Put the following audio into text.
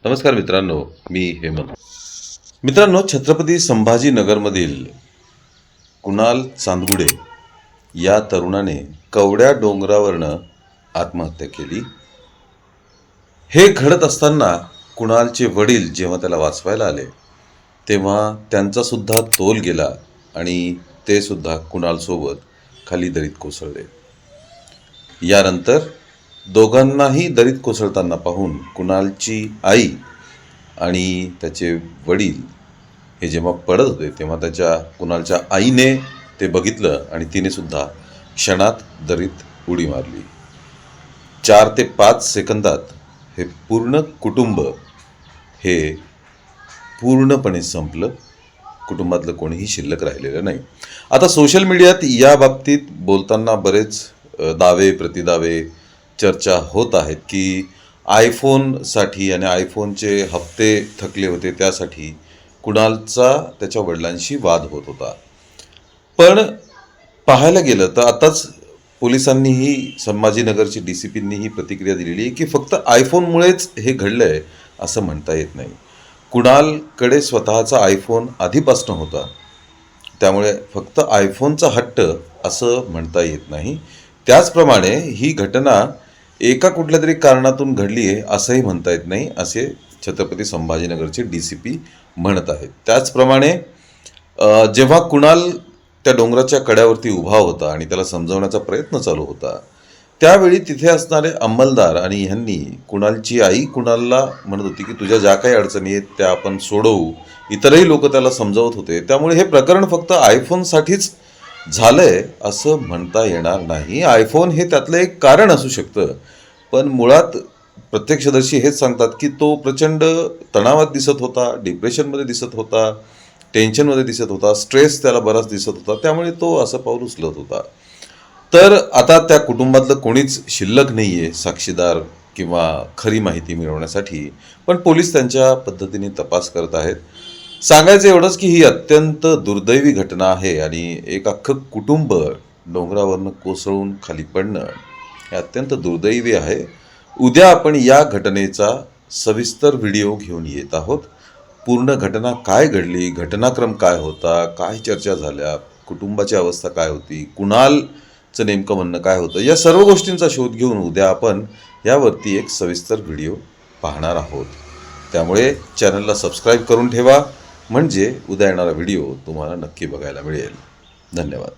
नमस्कार मित्रांनो, मी हेमंत. मित्रांनो, छत्रपती संभाजीनगरमधील कुणाल चांदगुडे या तरुणाने कवड्या डोंगरावरनं आत्महत्या केली. हे घडत असताना कुणालचे वडील जेव्हा त्याला वाचवायला आले तेव्हा त्यांचा सुद्धा तोल गेला आणि ते सुद्धा कुणालसोबत खाली दरीत कोसळले. यानंतर दोघांनाही दरीत कोसळताना पाहून कुणालची आई आणि त्याचे वडील हे जेव्हा पडत होते तेव्हा कुणालच्या आईने ते बघितलं आणि तिने सुद्धा क्षणात दरीत उडी मारली. 4 ते 5 सेकंदात हे पूर्ण कुटुंब हे पूर्णपणे संपलं. कुटुंबातलं कोणीही शिल्लक राहिलेलं नाही. आता सोशल मीडियात या बाबतीत बोलताना बरेच दावे प्रतिदावे चर्चा होत आहेत की आयफोनसाठी आणि आयफोनचे हप्ते थकले होते त्यासाठी कुणालचा त्याच्या वडिलांशी वाद होत होता. पण पाहायला गेलं तर आताच पोलिसांनीही संभाजीनगरची DCPंनीही प्रतिक्रिया दिलेली आहे की फक्त आयफोनमुळेच हे घडलंय असं म्हणता येत नाही. कुणालकडे स्वतःचा आयफोन आधीपासून होता, त्यामुळे फक्त आयफोनचा हट्ट असं म्हणता येत नाही. त्याचप्रमाणे ही घटना एका कुठल्या तरी कारणातून घडली आहे असंही म्हणता येत नाही, असे छत्रपती संभाजीनगरचे DCP म्हणत आहेत. त्याचप्रमाणे जेव्हा कुणाल त्या डोंगराच्या कड्यावरती उभा होता आणि त्याला समजावण्याचा प्रयत्न चालू होता त्यावेळी तिथे असणारे अंमलदार आणि ह्यांनी कुणालची आई कुणालला म्हणत होती की तुझ्या ज्या काही अडचणी आहेत त्या आपण सोडवू. इतरही लोक त्याला समजावत होते. त्यामुळे हे प्रकरण फक्त आयफोनसाठीच झालंय असं म्हणता येणार नाही. आयफोन हे त्यातलं एक कारण असू शकतं, पण मुळात प्रत्यक्षदर्शी हेच सांगतात की तो प्रचंड तणावात दिसत होता, डिप्रेशनमध्ये दिसत होता, टेन्शनमध्ये दिसत होता, स्ट्रेस त्याला बराच दिसत होता, त्यामुळे तो असं पाऊल उचलत होता. तर आता त्या कुटुंबातलं कोणीच शिल्लक नाही आहे साक्षीदार किंवा खरी माहिती मिळवण्यासाठी, पण पोलीस त्यांच्या पद्धतीने तपास करत आहेत. सांगायचं एवढंच की ही अत्यंत दुर्दैवी घटना आहे आणि एक अख्खं कुटुंब डोंगरावरनं कोसळून खाली पडणं हे अत्यंत दुर्दैवी आहे. उद्या आपण या घटनेचा सविस्तर व्हिडिओ घेऊन येत आहोत. पूर्ण घटना काय घडली, घटनाक्रम काय होता, काय चर्चा झाल्या, कुटुंबाची अवस्था काय होती, कुणालचं नेमकं म्हणणं काय होतं, या सर्व गोष्टींचा शोध घेऊन उद्या आपण यावरती एक सविस्तर व्हिडिओ पाहणार आहोत. त्यामुळे चॅनलला सबस्क्राईब करून ठेवा, म्हणजे उद्या येणारा व्हिडिओ तुम्हाला नक्की बघायला मिळेल. धन्यवाद.